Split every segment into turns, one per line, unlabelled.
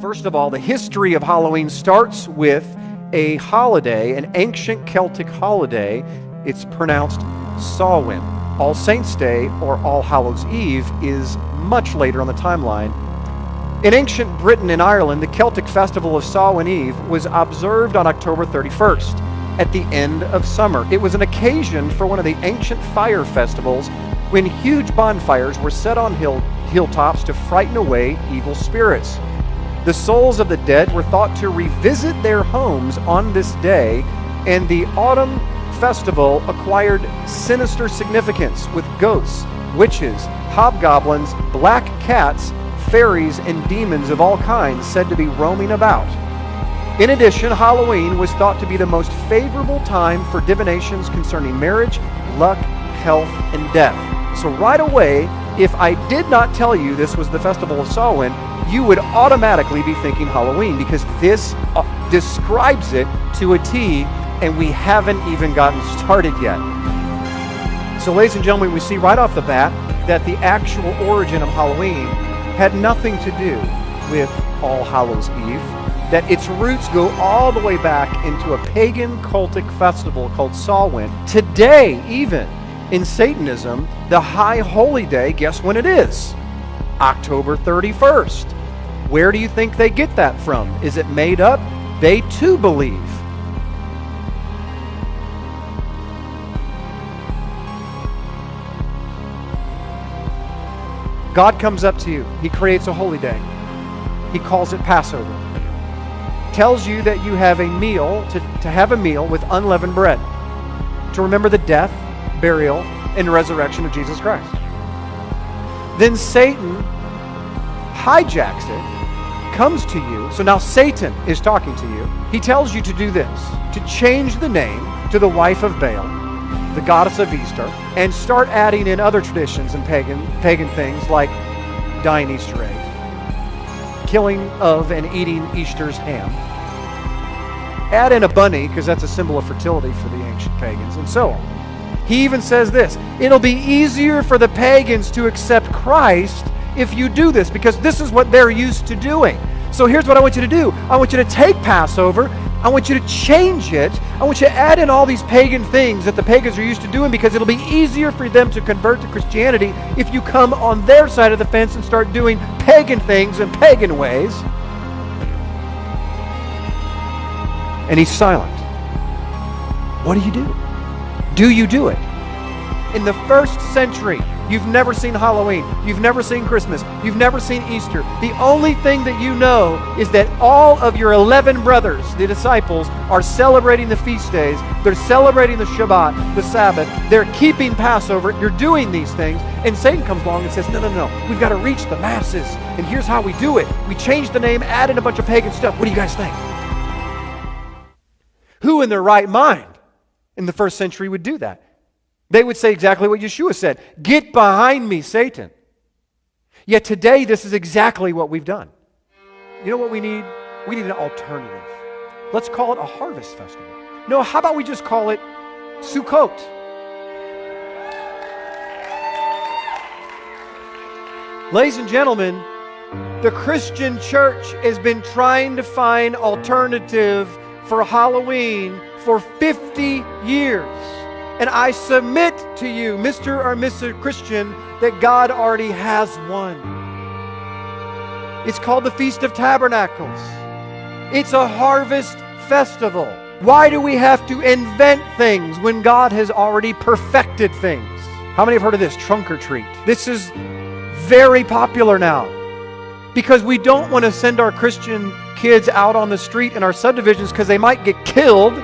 First of all, the history of Halloween starts with a holiday, an ancient Celtic holiday. It's pronounced Samhain. All Saints' Day, or All Hallows' Eve, is much later on the timeline. In ancient Britain and Ireland, the Celtic festival of Samhain Eve was observed on October 31st, at the end of summer. It was an occasion for one of the ancient fire festivals when huge bonfires were set on hilltops to frighten away evil spirits. The souls of the dead were thought to revisit their homes on this day, and the autumn festival acquired sinister significance with ghosts, witches, hobgoblins, black cats, fairies, and demons of all kinds said to be roaming about. In addition, Halloween was thought to be the most favorable time for divinations concerning marriage, luck, health, and death. So right away, if I did not tell you this was the festival of Samhain, you would automatically be thinking Halloween, because this describes it to a T, and we haven't even gotten started yet. So ladies and gentlemen, we see right off the bat that the actual origin of Halloween had nothing to do with All Hallows Eve, that its roots go all the way back into a pagan cultic festival called Samhain. Today, even in Satanism, the high holy day, guess when it is? October 31st. Where do you think they get that from? Is it made up? They too believe. God comes up to you. He creates a holy day. He calls it Passover. Tells you that you have a meal, to have a meal with unleavened bread, to remember the death, burial, and resurrection of Jesus Christ. Then Satan hijacks it, comes to you. So now Satan is talking to you. He tells you to do this, to change the name to the wife of Baal, the goddess of Easter, and start adding in other traditions and pagan things like dying Easter eggs, killing of and eating Easter's ham. Add in a bunny, because that's a symbol of fertility for the ancient pagans, and so on. He even says this: it'll be easier for the pagans to accept Christ if you do this, because this is what they're used to doing. So here's what I want you to do. I want you to take Passover. I want you to change it. I want you to add in all these pagan things that the pagans are used to doing, because it'll be easier for them to convert to Christianity if you come on their side of the fence and start doing pagan things in pagan ways. And he's silent. What do you do? Do you do it? In the first century, you've never seen Halloween. You've never seen Christmas. You've never seen Easter. The only thing that you know is that all of your 11 brothers, the disciples, are celebrating the feast days. They're celebrating the Shabbat, the Sabbath. They're keeping Passover. You're doing these things. And Satan comes along and says, no. We've got to reach the masses. And here's how we do it. We change the name, add in a bunch of pagan stuff. What do you guys think? Who in their right mind in the first century would do that? They would say exactly what Yeshua said. Get behind me, Satan. Yet today, this is exactly what we've done. You know what we need? We need an alternative. Let's call it a harvest festival. No, how about we just call it Sukkot? Ladies and gentlemen, the Christian church has been trying to find alternative for Halloween for 50 years. And I submit to you, Mr. or Mrs. Christian, that God already has one. It's called the Feast of Tabernacles. It's a harvest festival. Why do we have to invent things when God has already perfected things? How many have heard of this? Trunk or treat. This is very popular now, because we don't want to send our Christian kids out on the street in our subdivisions because they might get killed.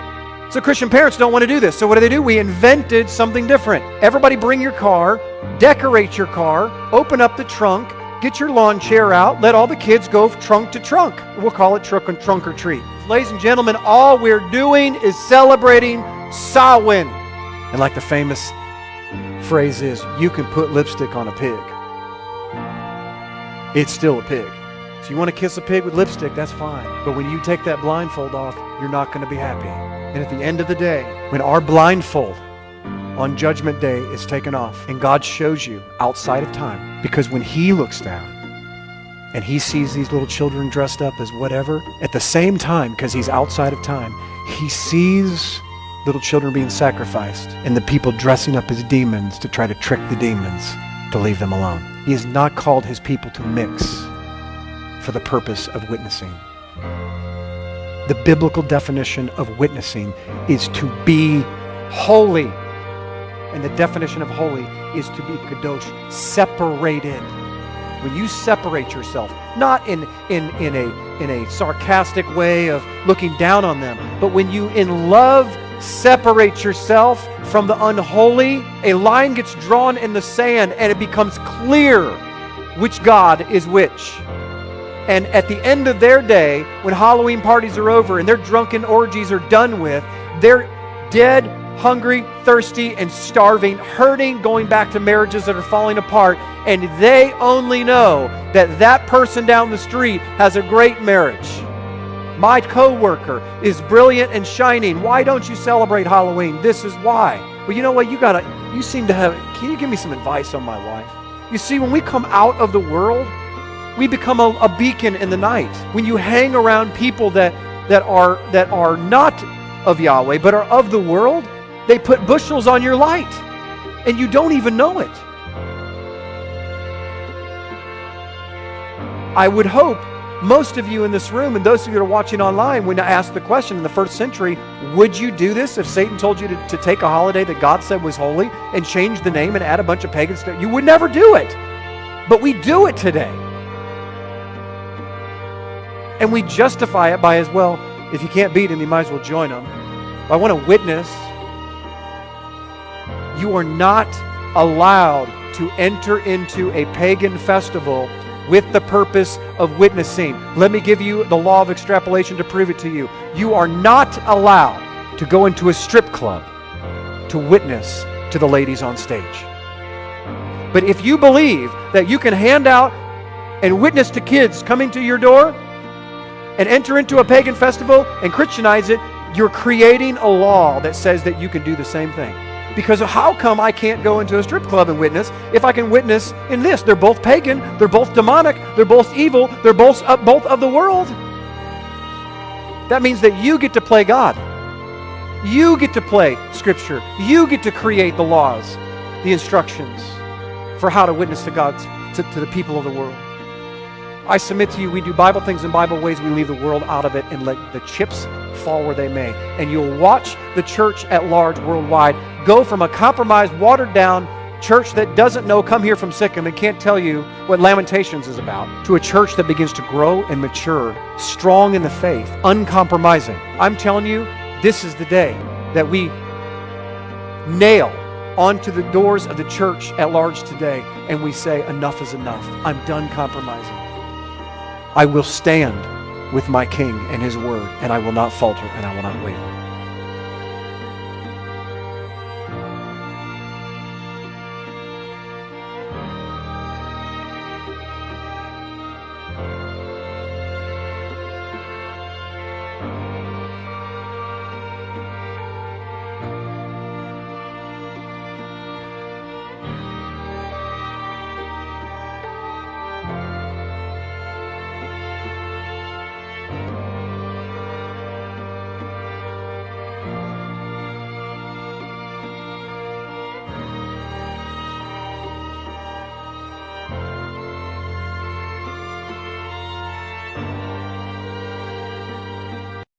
So Christian parents don't want to do this. So what do? We invented something different. Everybody bring your car, decorate your car, open up the trunk, get your lawn chair out, let all the kids go trunk to trunk. We'll call it trunk or treat. Ladies and gentlemen, all we're doing is celebrating Samhain. And like the famous phrase is, you can put lipstick on a pig. It's still a pig. So you want to kiss a pig with lipstick, that's fine. But when you take that blindfold off, you're not going to be happy. And at the end of the day, when our blindfold on Judgment Day is taken off and God shows you outside of time, because when He looks down and he sees these little children dressed up as whatever, at the same time, because he's outside of time, he sees little children being sacrificed and the people dressing up as demons to try to trick the demons to leave them alone. He has not called his people to mix for the purpose of witnessing. The biblical definition of witnessing is to be holy. And the definition of holy is to be kadosh, separated. When you separate yourself, not in a sarcastic way of looking down on them, but when you in love separate yourself from the unholy, a line gets drawn in the sand and it becomes clear which God is which. And at the end of their day, when Halloween parties are over and their drunken orgies are done with, they're dead, hungry, thirsty, and starving, hurting, going back to marriages that are falling apart, and they only know that that person down the street has a great marriage. My coworker is brilliant and shining. Why don't you celebrate Halloween? This is why. Well, you know what? You seem to have, can you give me some advice on my wife? You see, when we come out of the world, we become a beacon in the night. When you hang around people that are not of Yahweh, but are of the world, they put bushels on your light, and you don't even know it. I would hope most of you in this room, and those of you that are watching online, when I asked the question in the first century, would you do this if Satan told you to take a holiday that God said was holy and change the name and add a bunch of pagan stuff? You would never do it. But we do it today. And we justify it by, as well, if you can't beat him, you might as well join him. I want to witness. You are not allowed to enter into a pagan festival with the purpose of witnessing. Let me give you the law of extrapolation to prove it to you. You are not allowed to go into a strip club to witness to the ladies on stage. But if you believe that you can hand out and witness to kids coming to your door and enter into a pagan festival and Christianize it, you're creating a law that says that you can do the same thing. Because how come I can't go into a strip club and witness if I can witness in this? They're both pagan, they're both demonic, they're both evil, they're both of the world. That means that you get to play God. You get to play Scripture. You get to create the laws, the instructions for how to witness to God, to the people of the world. I submit to you, we do Bible things in Bible ways. We leave the world out of it and let the chips fall where they may. And you'll watch the church at large worldwide go from a compromised, watered-down church that doesn't know come here from Sikkim and can't tell you what Lamentations is about, to a church that begins to grow and mature, strong in the faith, uncompromising. I'm telling you, this is the day that we nail onto the doors of the church at large today and we say, enough is enough. I'm done compromising. I will stand with my King and His Word, and I will not falter and I will not waver.